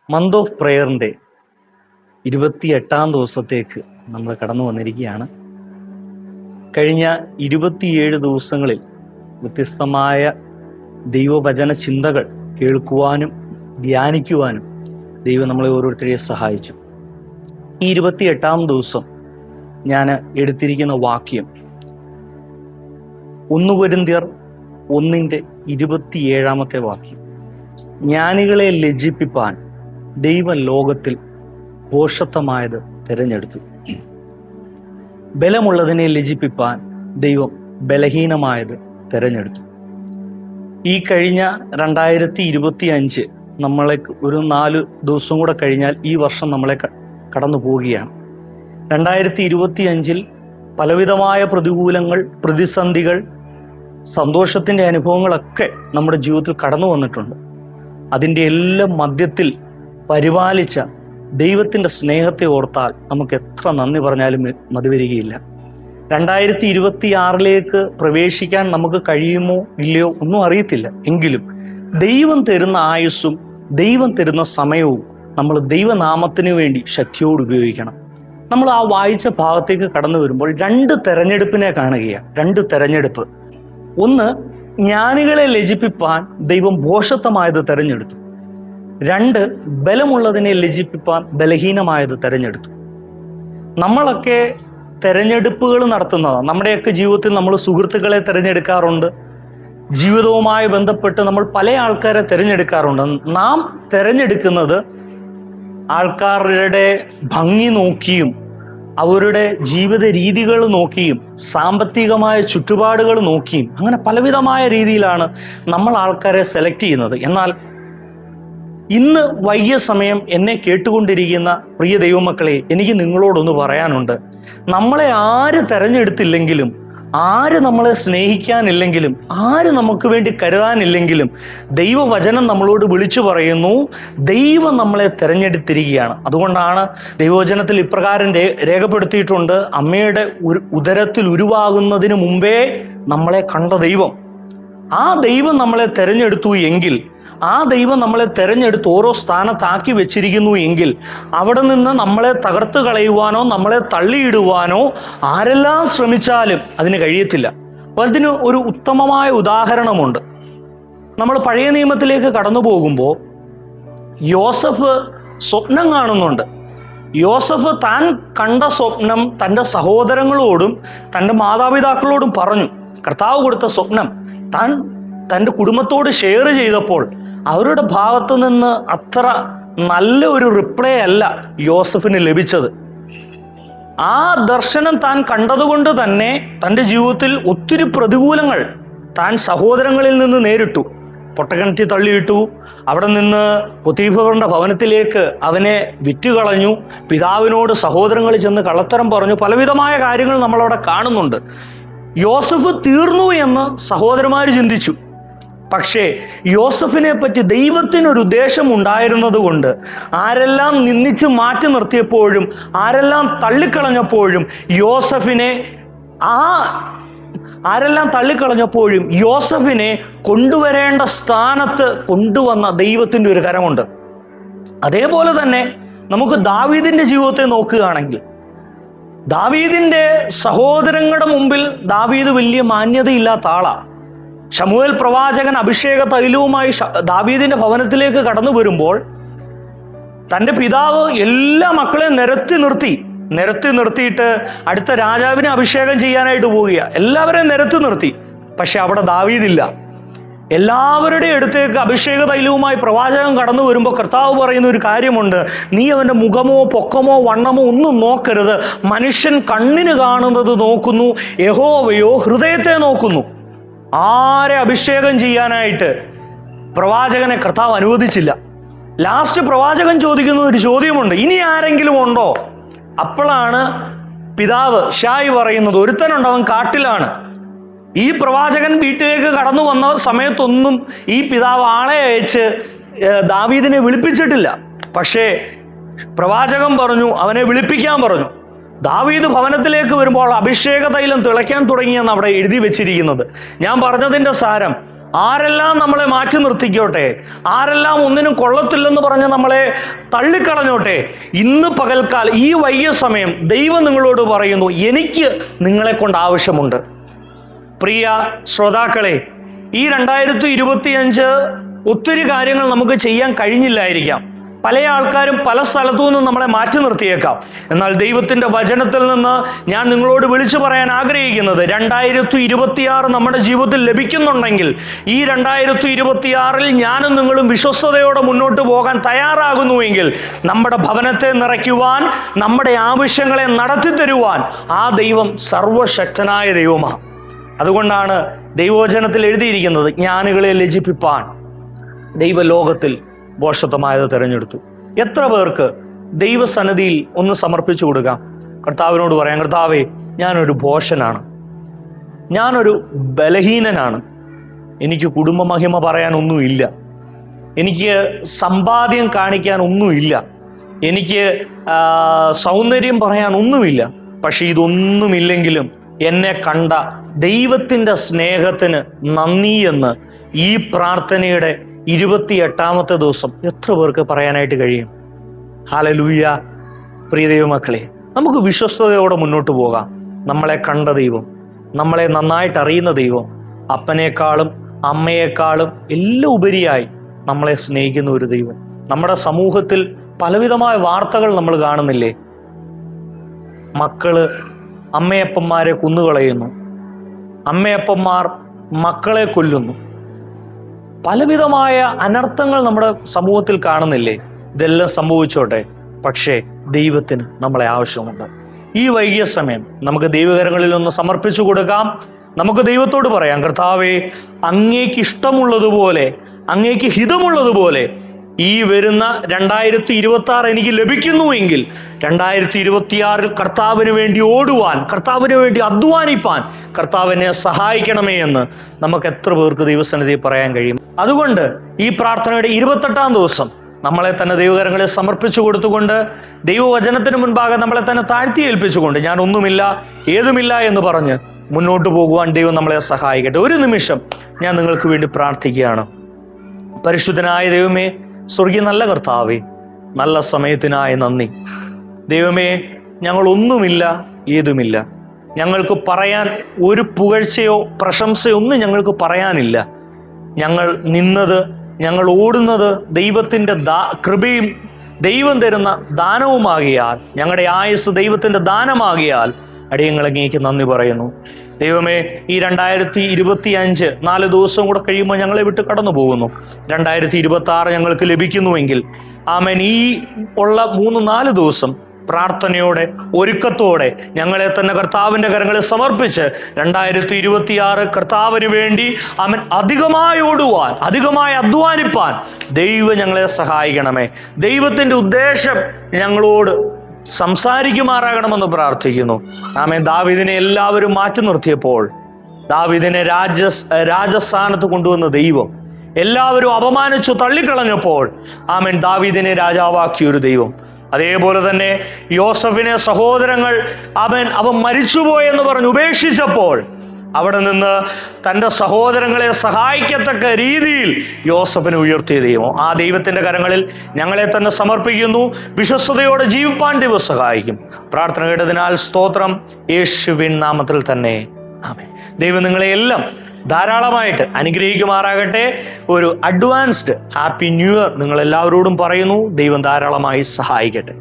Month of പ്രെയറിൻ്റെ 28ാം ദിവസത്തേക്ക് നമ്മൾ കടന്നു വന്നിരിക്കുകയാണ്. കഴിഞ്ഞ 27 ദിവസങ്ങളിൽ വ്യത്യസ്തമായ ദൈവവചന ചിന്തകൾ കേൾക്കുവാനും ധ്യാനിക്കുവാനും ദൈവം നമ്മളെ ഓരോരുത്തരെയും സഹായിച്ചു. ഈ 28ാം ദിവസം ഞാൻ എടുത്തിരിക്കുന്ന വാക്യം 1 കൊരിന്ത്യർ 1:27 വാക്യം. ജ്ഞാനികളെ ലജ്ജിപ്പിപ്പാൻ ദൈവം ലോകത്തിൽ ഭോഷത്വമായത് തിരഞ്ഞെടുത്തു, ബലമുള്ളതിനെ ലജ്ജിപ്പിപ്പാൻ ദൈവം ബലഹീനമായത് തിരഞ്ഞെടുത്തു. ഈ കഴിഞ്ഞ 2025 നമ്മളെ ഒരു 4 ദിവസം കൂടെ കഴിഞ്ഞാൽ ഈ വർഷം നമ്മളെ കടന്നു പോവുകയാണ്. 2025 പലവിധമായ പ്രതികൂലങ്ങൾ, പ്രതിസന്ധികൾ, സന്തോഷത്തിൻ്റെ അനുഭവങ്ങളൊക്കെ നമ്മുടെ ജീവിതത്തിൽ കടന്നു വന്നിട്ടുണ്ട്. അതിൻ്റെ എല്ലാം മധ്യത്തിൽ പരിപാലിച്ച ദൈവത്തിൻ്റെ സ്നേഹത്തെ ഓർത്താൽ നമുക്ക് എത്ര നന്ദി പറഞ്ഞാലും മതി വരികയില്ല. 2026 പ്രവേശിക്കാൻ നമുക്ക് കഴിയുമോ ഇല്ലയോ ഒന്നും അറിയത്തില്ല. എങ്കിലും ദൈവം തരുന്ന ആയുസ്സും ദൈവം തരുന്ന സമയവും നമ്മൾ ദൈവനാമത്തിന് വേണ്ടി ശക്തിയോട് ഉപയോഗിക്കണം. നമ്മൾ ആ വായിച്ച ഭാഗത്തേക്ക് കടന്നു വരുമ്പോൾ 2 തെരഞ്ഞെടുപ്പിനെ കാണുകയാണ്. 2 തെരഞ്ഞെടുപ്പ്. ഒന്ന്, ജ്ഞാനികളെ ലജ്ജിപ്പിപ്പാൻ ദൈവം ഭോഷത്വമായത് തെരഞ്ഞെടുത്തു. 2, ബലമുള്ളതിനെ ലജ്ജിപ്പിപ്പാൻ ബലഹീനമായത് തെരഞ്ഞെടുത്തു. നമ്മളൊക്കെ തെരഞ്ഞെടുപ്പുകൾ നടത്തുന്നതാണ്. നമ്മുടെയൊക്കെ ജീവിതത്തിൽ നമ്മൾ സുഹൃത്തുക്കളെ തിരഞ്ഞെടുക്കാറുണ്ട്. ജീവിതവുമായി ബന്ധപ്പെട്ട് നമ്മൾ പല ആൾക്കാരെ തിരഞ്ഞെടുക്കാറുണ്ട്. നാം തിരഞ്ഞെടുക്കുന്നത് ആൾക്കാരുടെ ഭംഗി നോക്കിയും അവരുടെ ജീവിത രീതികൾ നോക്കിയും സാമ്പത്തികമായ ചുറ്റുപാടുകൾ നോക്കിയും അങ്ങനെ പലവിധമായ രീതിയിലാണ് നമ്മൾ ആൾക്കാരെ സെലക്ട് ചെയ്യുന്നത്. എന്നാൽ ഇന്ന് വൈകിയ സമയം എന്നെ കേട്ടുകൊണ്ടിരിക്കുന്ന പ്രിയ ദൈവമക്കളെ, എനിക്ക് നിങ്ങളോടൊന്ന് പറയാനുണ്ട്. നമ്മളെ ആര് തെരഞ്ഞെടുത്തില്ലെങ്കിലും, ആര് നമ്മളെ സ്നേഹിക്കാനില്ലെങ്കിലും, ആര് നമുക്ക് വേണ്ടി കരുതാനില്ലെങ്കിലും ദൈവവചനം നമ്മളോട് വിളിച്ചു പറയുന്നു, ദൈവം നമ്മളെ തിരഞ്ഞെടുത്തിരിക്കുകയാണ്. അതുകൊണ്ടാണ് ദൈവവചനത്തിൽ ഇപ്രകാരം രേഖപ്പെടുത്തിയിട്ടുണ്ട്: അമ്മയുടെ ഉദരത്തിൽ ഉരുവാകുന്നതിന് മുമ്പേ നമ്മളെ കണ്ട ദൈവം. ആ ദൈവം നമ്മളെ തിരഞ്ഞെടുത്തു എങ്കിൽ, ആ ദൈവം നമ്മളെ തിരഞ്ഞെടുത്ത് ഓരോ സ്ഥാനത്താക്കി വെച്ചിരിക്കുന്നു എങ്കിൽ, അവിടെ നിന്ന് നമ്മളെ തകർത്ത് കളയുവാനോ നമ്മളെ തള്ളിയിടുവാനോ ആരെല്ലാം ശ്രമിച്ചാലും അതിന് കഴിയത്തില്ല. അതിന് ഒരു ഉത്തമമായ ഉദാഹരണമുണ്ട്. നമ്മൾ പഴയ നിയമത്തിലേക്ക് കടന്നു പോകുമ്പോൾ യോസഫ് സ്വപ്നം കാണുന്നുണ്ട്. യോസഫ് താൻ കണ്ട സ്വപ്നം തൻ്റെ സഹോദരങ്ങളോടും തൻ്റെ മാതാപിതാക്കളോടും പറഞ്ഞു. കർത്താവ് കൊടുത്ത സ്വപ്നം താൻ തൻ്റെ കുടുംബത്തോട് ഷെയർ ചെയ്തപ്പോൾ അവരുടെ ഭാഗത്തു നിന്ന് അത്ര നല്ല ഒരു റിപ്ലൈ അല്ല യോസഫിന് ലഭിച്ചത്. ആ ദർശനം താൻ കണ്ടതുകൊണ്ട് തന്നെ തൻ്റെ ജീവിതത്തിൽ ഒത്തിരി പ്രതികൂലങ്ങൾ താൻ സഹോദരങ്ങളിൽ നിന്ന് നേരിട്ടു. പൊട്ടക്കിണറ്റിൽ തള്ളിയിട്ടു. അവിടെ നിന്ന് പൊത്തീഫറിന്റെ ഭവനത്തിലേക്ക് അവനെ വിറ്റുകളഞ്ഞു. പിതാവിനോട് സഹോദരങ്ങൾ ചെന്ന് കള്ളത്തരം പറഞ്ഞു. പലവിധമായ കാര്യങ്ങൾ നമ്മളവിടെ കാണുന്നുണ്ട്. യോസഫ് തീർന്നു എന്ന് സഹോദരന്മാർ ചിന്തിച്ചു. പക്ഷേ യോസഫിനെ പറ്റി ദൈവത്തിനൊരു ഉദ്ദേശം ഉണ്ടായിരുന്നത് കൊണ്ട് ആരെല്ലാം നിന്ദിച്ച് മാറ്റി നിർത്തിയപ്പോഴും ആരെല്ലാം തള്ളിക്കളഞ്ഞപ്പോഴും യോസഫിനെ കൊണ്ടുവരേണ്ട സ്ഥാനത്ത് കൊണ്ടുവന്ന ദൈവത്തിൻ്റെ ഒരു കരമുണ്ട്. അതേപോലെ തന്നെ നമുക്ക് ദാവീദിന്റെ ജീവിതത്തെ നോക്കുകയാണെങ്കിൽ, ദാവീദിന്റെ സഹോദരങ്ങളുടെ മുമ്പിൽ ദാവീദ് വലിയ മാന്യതയില്ലാത്ത ആളാണ്. ശമൂവേൽ പ്രവാചകൻ അഭിഷേക തൈലവുമായി ദാവീദിന്റെ ഭവനത്തിലേക്ക് കടന്നു വരുമ്പോൾ തൻ്റെ പിതാവ് എല്ലാ മക്കളെയും നിരത്തി നിർത്തിയിട്ട് അടുത്ത രാജാവിനെ അഭിഷേകം ചെയ്യാനായിട്ട് പോവുക. എല്ലാവരെയും നിരത്തി നിർത്തി. പക്ഷെ അവിടെ ദാവീദില്ല. എല്ലാവരുടെ അടുത്തേക്ക് അഭിഷേക തൈലവുമായി പ്രവാചകൻ കടന്നു വരുമ്പോൾ കർത്താവ് പറയുന്ന ഒരു കാര്യമുണ്ട്: നീ അവൻ്റെ മുഖമോ പൊക്കമോ വണ്ണമോ ഒന്നും നോക്കരുത്. മനുഷ്യൻ കണ്ണിന് കാണുന്നത് നോക്കുന്നു, യഹോവയോ ഹൃദയത്തെ നോക്കുന്നു. ആരെ അഭിഷേകം ചെയ്യാനായിട്ട് പ്രവാചകനെ കർത്താവ് അനുവദിച്ചില്ല. ലാസ്റ്റ് പ്രവാചകൻ ചോദിക്കുന്ന ഒരു ചോദ്യമുണ്ട്: ഇനി ആരെങ്കിലും ഉണ്ടോ? അപ്പോഴാണ് പിതാവ് ഷായി പറയുന്നത്: ഒരുത്തനുണ്ട്, അവൻ കാട്ടിലാണ്. ഈ പ്രവാചകൻ വീട്ടിലേക്ക് കടന്നു വന്ന സമയത്തൊന്നും ഈ പിതാവ് ആളെ അയച്ച് ദാവീദിനെ വിളിപ്പിച്ചിട്ടില്ല. പക്ഷേ പ്രവാചകൻ പറഞ്ഞു, അവനെ വിളിപ്പിക്കാൻ പറഞ്ഞു. ദാവീദ് ഭവനത്തിലേക്ക് വരുമ്പോൾ അഭിഷേക തൈലം തിളയ്ക്കാൻ തുടങ്ങിയെന്ന് അവിടെ എഴുതി വെച്ചിരിക്കുന്നത്. ഞാൻ പറഞ്ഞതിൻ്റെ സാരം, ആരെല്ലാം നമ്മളെ മാറ്റി നിർത്തിക്കോട്ടെ, ആരെല്ലാം ഒന്നിനും കൊള്ളത്തില്ലെന്ന് പറഞ്ഞ് നമ്മളെ തള്ളിക്കളഞ്ഞോട്ടെ, ഇന്ന് പകൽക്കാലം ഈ വൈകിയ സമയം ദൈവം നിങ്ങളോട് പറയുന്നു, എനിക്ക് നിങ്ങളെ കൊണ്ട് ആവശ്യമുണ്ട്. പ്രിയ ശ്രോതാക്കളെ, ഈ 2025 ഒത്തിരി കാര്യങ്ങൾ നമുക്ക് ചെയ്യാൻ കഴിഞ്ഞില്ലായിരിക്കാം. പല ആൾക്കാരും പല സ്ഥലത്തു നിന്നും നമ്മളെ മാറ്റി നിർത്തിയേക്കാം. എന്നാൽ ദൈവത്തിൻ്റെ വചനത്തിൽ നിന്ന് ഞാൻ നിങ്ങളോട് വിളിച്ചു പറയാൻ ആഗ്രഹിക്കുന്നത്, 2026 നമ്മുടെ ജീവിതത്തിൽ ലഭിക്കുന്നുണ്ടെങ്കിൽ ഈ 2026 ഞാനും നിങ്ങളും വിശ്വസ്തയോടെ മുന്നോട്ട് പോകാൻ തയ്യാറാകുന്നുവെങ്കിൽ നമ്മുടെ ഭവനത്തെ നിറയ്ക്കുവാൻ, നമ്മുടെ ആവശ്യങ്ങളെ നടത്തി തരുവാൻ ആ ദൈവം സർവശക്തനായ ദൈവമാണ്. അതുകൊണ്ടാണ് ദൈവവചനത്തിൽ എഴുതിയിരിക്കുന്നത്, ജ്ഞാനികളെ ലജ്ജിപ്പിപ്പാൻ ദൈവലോകത്തിൽ ഭോഷത്വമായത് തിരഞ്ഞെടുത്തു. എത്ര പേർക്ക് ദൈവസന്നിധിയിൽ ഒന്ന് സമർപ്പിച്ചു കൊടുക്കാം? കർത്താവിനോട് പറയാം, കർത്താവേ, ഞാനൊരു ഭോഷനാണ്, ഞാനൊരു ബലഹീനനാണ്, എനിക്ക് കുടുംബമഹിമ പറയാൻ ഒന്നുമില്ല, എനിക്ക് സമ്പാദ്യം കാണിക്കാൻ ഒന്നുമില്ല, എനിക്ക് സൗന്ദര്യം പറയാൻ ഒന്നുമില്ല. പക്ഷെ ഇതൊന്നുമില്ലെങ്കിലും എന്നെ കണ്ട ദൈവത്തിൻ്റെ സ്നേഹത്തിന് നന്ദി എന്ന് ഈ പ്രാർത്ഥനയുടെ 28ാമത്തെ ദിവസം എത്ര പേർക്ക് പറയാനായിട്ട് കഴിയും? ഹല്ലേലൂയ. പ്രിയ ദൈവമക്കളെ, നമുക്ക് വിശ്വസ്തയോടെ മുന്നോട്ട് പോകാം. നമ്മളെ കണ്ട ദൈവം, നമ്മളെ നന്നായിട്ട് അറിയുന്ന ദൈവം, അപ്പനേക്കാളും അമ്മയെക്കാളും എല്ലാം ഉപരിയായി നമ്മളെ സ്നേഹിക്കുന്ന ഒരു ദൈവം. നമ്മുടെ സമൂഹത്തിൽ പലവിധമായ വാർത്തകൾ നമ്മൾ കാണുന്നില്ലേ? മക്കള് അമ്മയപ്പന്മാരെ കൊന്നുകളയുന്നു, അമ്മയപ്പന്മാർ മക്കളെ കൊല്ലുന്നു, പലവിധമായ അനർത്ഥങ്ങൾ നമ്മുടെ സമൂഹത്തിൽ കാണുന്നില്ലേ? ഇതെല്ലാം സംഭവിച്ചോട്ടെ, പക്ഷേ ദൈവത്തിന് നമ്മളെ ആവശ്യമുണ്ട്. ഈ വൈകിയ സമയം നമുക്ക് ദൈവകരങ്ങളിൽ ഒന്ന് സമർപ്പിച്ചു കൊടുക്കാം. നമുക്ക് ദൈവത്തോട് പറയാം, കർത്താവേ, അങ്ങേക്ക് ഇഷ്ടമുള്ളതുപോലെ, അങ്ങേക്ക് ഹിതമുള്ളതുപോലെ ഈ വരുന്ന 2026 എനിക്ക് ലഭിക്കുന്നുവെങ്കിൽ 2026 കർത്താവിന് വേണ്ടി ഓടുവാൻ, കർത്താവിന് വേണ്ടി അധ്വാനിപ്പാൻ കർത്താവിനെ സഹായിക്കണമേ എന്ന് നമുക്ക് എത്ര പേർക്ക് ദൈവസന്നിധിയിൽ പറയാൻ കഴിയും? അതുകൊണ്ട് ഈ പ്രാർത്ഥനയുടെ 28ാം ദിവസം നമ്മളെ തന്നെ ദൈവകരങ്ങളിൽ സമർപ്പിച്ചു കൊടുത്തുകൊണ്ട്, ദൈവവചനത്തിന് മുൻപാകെ നമ്മളെ തന്നെ താഴ്ത്തി ഏൽപ്പിച്ചുകൊണ്ട്, ഞാൻ ഒന്നുമില്ല ഏതുമില്ല എന്ന് പറഞ്ഞ് മുന്നോട്ട് പോകുവാൻ ദൈവം നമ്മളെ സഹായിക്കട്ടെ. ഒരു നിമിഷം ഞാൻ നിങ്ങൾക്ക് വേണ്ടി പ്രാർത്ഥിക്കുകയാണ്. പരിശുദ്ധനായ ദൈവമേ, സ്വർഗീയ നല്ല കർത്താവേ, നല്ല സമയത്തിനായി നന്ദി. ദൈവമേ, ഞങ്ങളൊന്നുമില്ല ഏതുമില്ല, ഞങ്ങൾക്ക് പറയാൻ ഒരു പുകഴ്ചയോ പ്രശംസയോ ഒന്നും ഞങ്ങൾക്ക് പറയാനില്ല. ഞങ്ങൾ നിന്നത്, ഞങ്ങൾ ഓടുന്നത് ദൈവത്തിൻ്റെ കൃപയും ദൈവം തരുന്ന ദാനവുമാകിയാൽ, ഞങ്ങളുടെ ആയുസ് ദൈവത്തിൻ്റെ ദാനമാകിയാൽ അടിയങ്ങളങ്ങേക്ക് നന്ദി പറയുന്നു. ദൈവമേ, ഈ 2025 4 ദിവസം കൂടെ കഴിയുമ്പോൾ ഞങ്ങളെ വിട്ട് കടന്നു പോകുന്നു. 2026 ഞങ്ങൾക്ക് ലഭിക്കുന്നുവെങ്കിൽ ആമേൻ, ഈ ഉള്ള 3-4 ദിവസം പ്രാർത്ഥനയോടെ ഒരുക്കത്തോടെ ഞങ്ങളെ തന്നെ കർത്താവിൻ്റെ കരങ്ങളിൽ സമർപ്പിച്ച് 2026 കർത്താവിന് വേണ്ടി ആമേൻ അധികമായി ഓടുവാൻ, അധികമായി അധ്വാനിപ്പാൻ ദൈവം ഞങ്ങളെ സഹായിക്കണമേ. ദൈവത്തിൻ്റെ ഉദ്ദേശം ഞങ്ങളോട് സംസാരിക്കുമാറാകണമെന്ന് പ്രാർത്ഥിക്കുന്നു. ആമേൻ. ദാവീദിനെ എല്ലാവരും മാറ്റി നിർത്തിയപ്പോൾ, ദാവീദിനെ രാജസ്ഥാനത്ത് കൊണ്ടുവന്ന ദൈവം എല്ലാവരും അപമാനിച്ചു തള്ളിക്കളഞ്ഞപ്പോൾ ആമേൻ ദാവീദിനെ രാജാവാക്കിയൊരു ദൈവം. അതേപോലെ തന്നെ യോസഫിനെ സഹോദരങ്ങൾ അവൻ മരിച്ചുപോയെന്ന് പറഞ്ഞ് ഉപേക്ഷിച്ചപ്പോൾ അവിടെ നിന്ന് തൻ്റെ സഹോദരങ്ങളെ സഹായിക്കത്തക്ക രീതിയിൽ യോസഫിനെ ഉയർത്തിയ ദൈവം, ആ ദൈവത്തിൻ്റെ കരങ്ങളിൽ ഞങ്ങളെ തന്നെ സമർപ്പിക്കുന്നു. വിശ്വസ്തയോടെ ജീവിപ്പാൻ ദൈവം സഹായിക്കും. പ്രാർത്ഥന കേട്ടതിനാൽ സ്തോത്രം, യേശുവിൻ നാമത്തിൽ തന്നെ ആമേൻ. ദൈവം നിങ്ങളെയെല്ലാം ധാരാളമായിട്ട് അനുഗ്രഹിക്കുമാറാകട്ടെ. ഒരു അഡ്വാൻസ്ഡ് ഹാപ്പി ന്യൂ ഇയർ നിങ്ങളെല്ലാവരോടും പറയുന്നു. ദൈവം ധാരാളമായി സഹായിക്കട്ടെ.